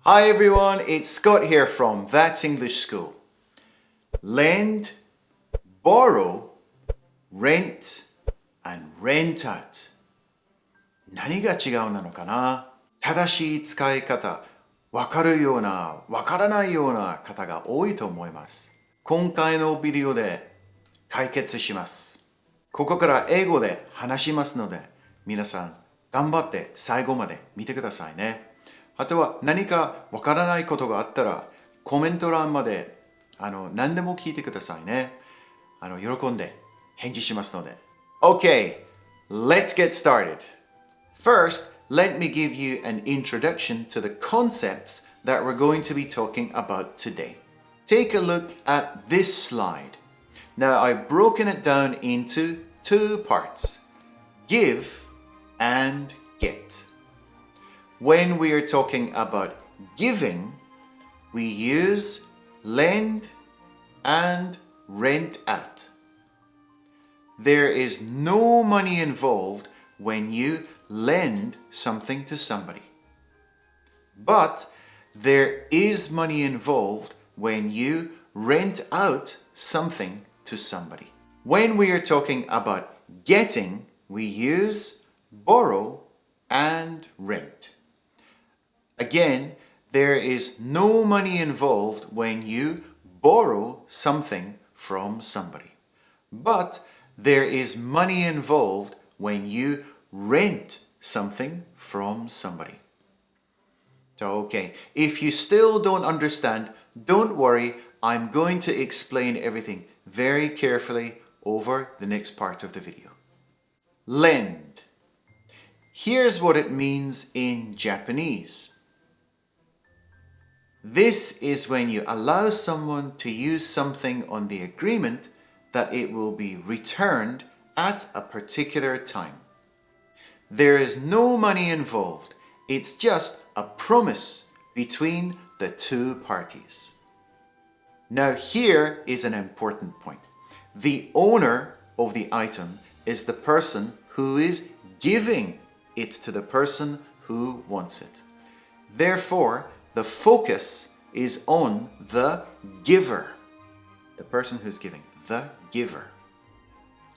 Hi everyone, it's Scott here from That's English School. Lend, borrow, rent, and rent out. 何が違うなのかな？正しい使い方、わかるような、わからないような方が多いと思います。今回のビデオで解決します。ここから英語で話しますので、皆さん頑張って最後まで見てくださいね。あとは何かわからないことがあったらコメント欄まで何でも聞いてくださいね。喜んで返事しますので。Okay, let's get started. First, let me give you an introduction to the concepts that we're going to be talking about today. Take a look at this slide. Now, I've broken it down into two parts, give and get.When we are talking about giving, we use lend and rent out. There is no money involved when you lend something to somebody. But there is money involved when you rent out something to somebody. When we are talking about getting, we use borrow and rent.Again, there is no money involved when you borrow something from somebody. But there is money involved when you rent something from somebody. So, okay, if you still don't understand, don't worry. I'm going to explain everything very carefully over the next part of the video. Lend. Here's what it means in Japanese.This is when you allow someone to use something on the agreement that it will be returned at a particular time. There is no money involved. It's just a promise between the two parties. Now here is an important point. The owner of the item is the person who is giving it to the person who wants it. Therefore,The focus is on the giver, the person who's giving, the giver.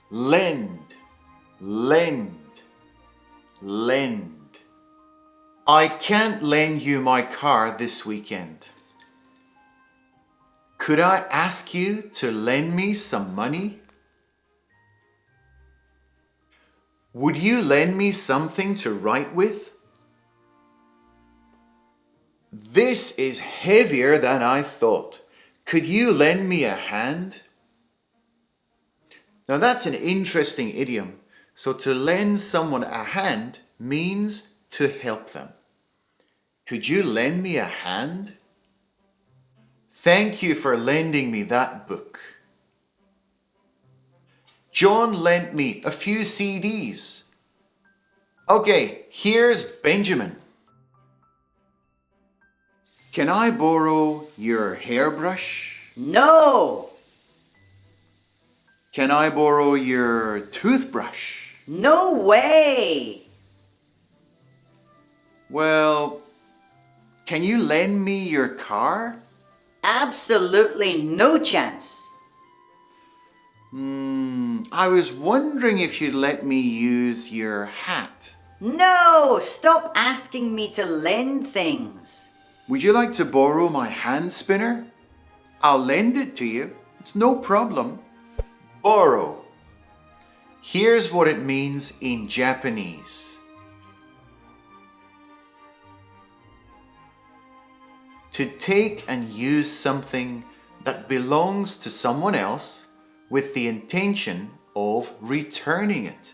Lend, lend, lend. I can't lend you my car this weekend. Could I ask you to lend me some money? Would you lend me something to write with?This is heavier than I thought. Could you lend me a hand? Now that's an interesting idiom. So to lend someone a hand means to help them. Could you lend me a hand? Thank you for lending me that book. John lent me a few CDs. Okay, here's Benjamin.Can I borrow your hairbrush? No! Can I borrow your toothbrush? No way! Well, can you lend me your car? Absolutely no chance. I was wondering if you'd let me use your hat. No! Stop asking me to lend things.Would you like to borrow my hand spinner? I'll lend it to you. It's no problem. Borrow. Here's what it means in Japanese. To take and use something that belongs to someone else with the intention of returning it.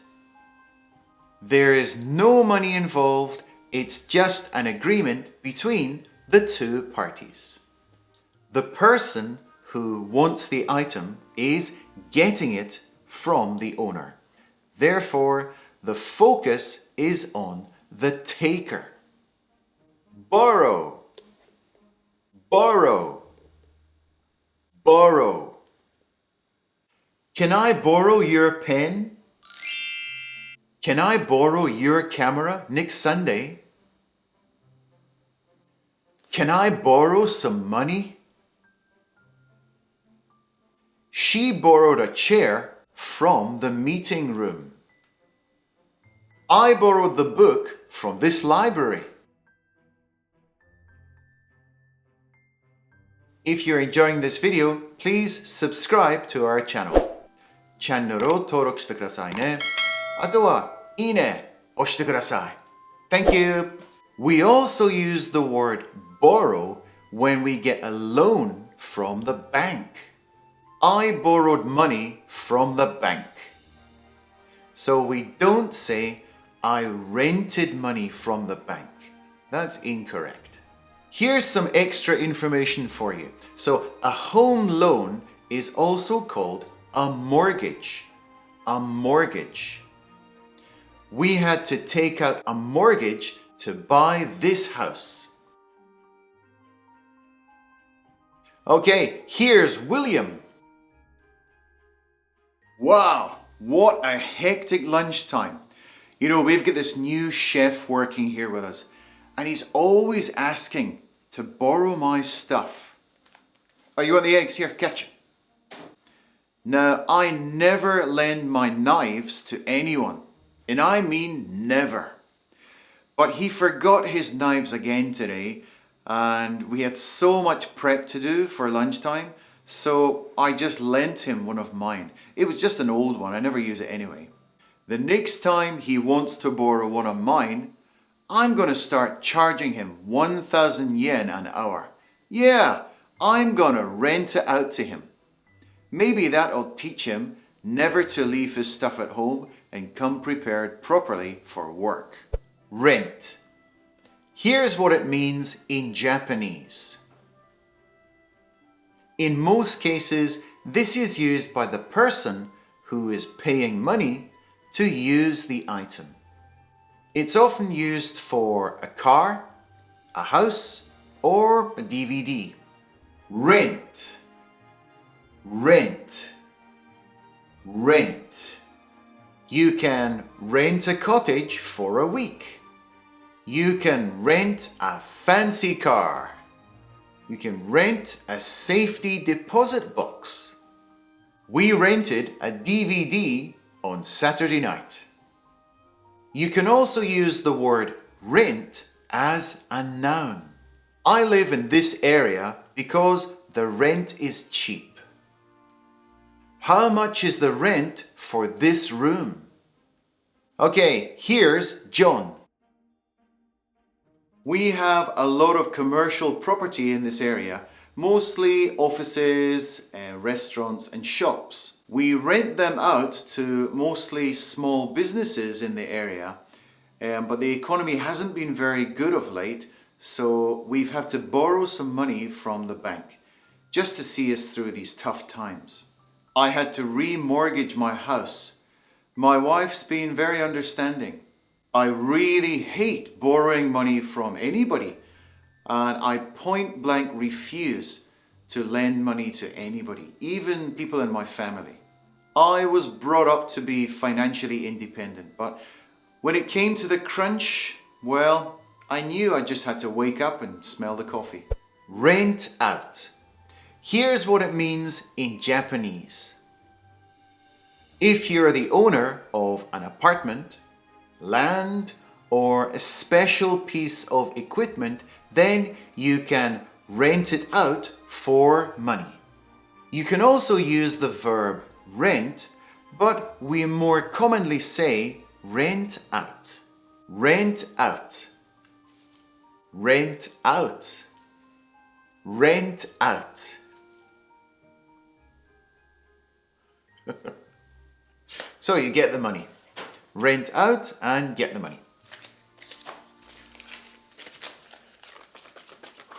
There is no money involved. It's just an agreement between the two parties. The person who wants the item is getting it from the owner. Therefore, the focus is on the taker. Borrow, borrow, borrow. Can I borrow your pen? Can I borrow your camera next Sunday?Can Can I borrow some money? She borrowed a chair from the meeting room. I borrowed the book from this library. If you're enjoying this video, please subscribe to our channel. チャンネルを登録してくださいね。あとは、いいね押してください。Thank you. We also use the word borrow when we get a loan from the bank. I borrowed money from the bank. So we don't say, I rented money from the bank. That's incorrect. Here's some extra information for you. So a home loan is also called a mortgage. A mortgage. We had to take out a mortgage to buy this house. Okay, here's William. Wow, what a hectic lunchtime. You know, we've got this new chef working here with us, and he's always asking to borrow my stuff. Oh, you want the eggs? Here, catch it. Now, I never lend my knives to anyone, and I mean never. But he forgot his knives again today, and we had so much prep to do for lunchtime, so I just lent him one of mine. It was just an old one, I never use it anyway. The next time he wants to borrow one of mine, I'm going to start charging him 1,000 yen an hour. Yeah, I'm going to rent it out to him. Maybe that'll teach him never to leave his stuff at home and come prepared properly for work. Rent. Here's what it means in Japanese. In most cases, this is used by the person who is paying money to use the item. It's often used for a car, a house, or a DVD. Rent. Rent. Rent. You can rent a cottage for a week. You can rent a fancy car. You can rent a safety deposit box. We rented a DVD on Saturday night. You can also use the word rent as a noun. I live in this area because the rent is cheap. How much is the rent for this room? Okay, here's John. We have a lot of commercial property in this area, mostly offices, restaurants and shops. We rent them out to mostly small businesses in the area, but the economy hasn't been very good of late, so we've had to borrow some money from the bank just to see us through these tough times. I had to remortgage my house. My wife's been very understanding. I really hate borrowing money from anybody, and I point blank refuse to lend money to anybody, even people in my family. I was brought up to be financially independent, but when it came to the crunch, well, I knew I just had to wake up and smell the coffee. Rent out. Here's what it means in Japanese. If you're the owner of an apartment, land, or a special piece of equipment, then you can rent it out for money. You can also use the verb rent, but we more commonly say rent out. Rent out. Rent out. Rent out. So you get the money. Rent out and get the money.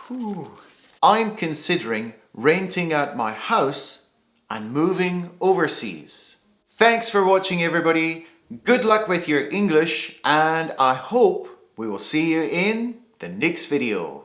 Whew. I'm considering renting out my house and moving overseas. Thanks for watching, everybody. Good luck with your English, and I hope we will see you in the next video.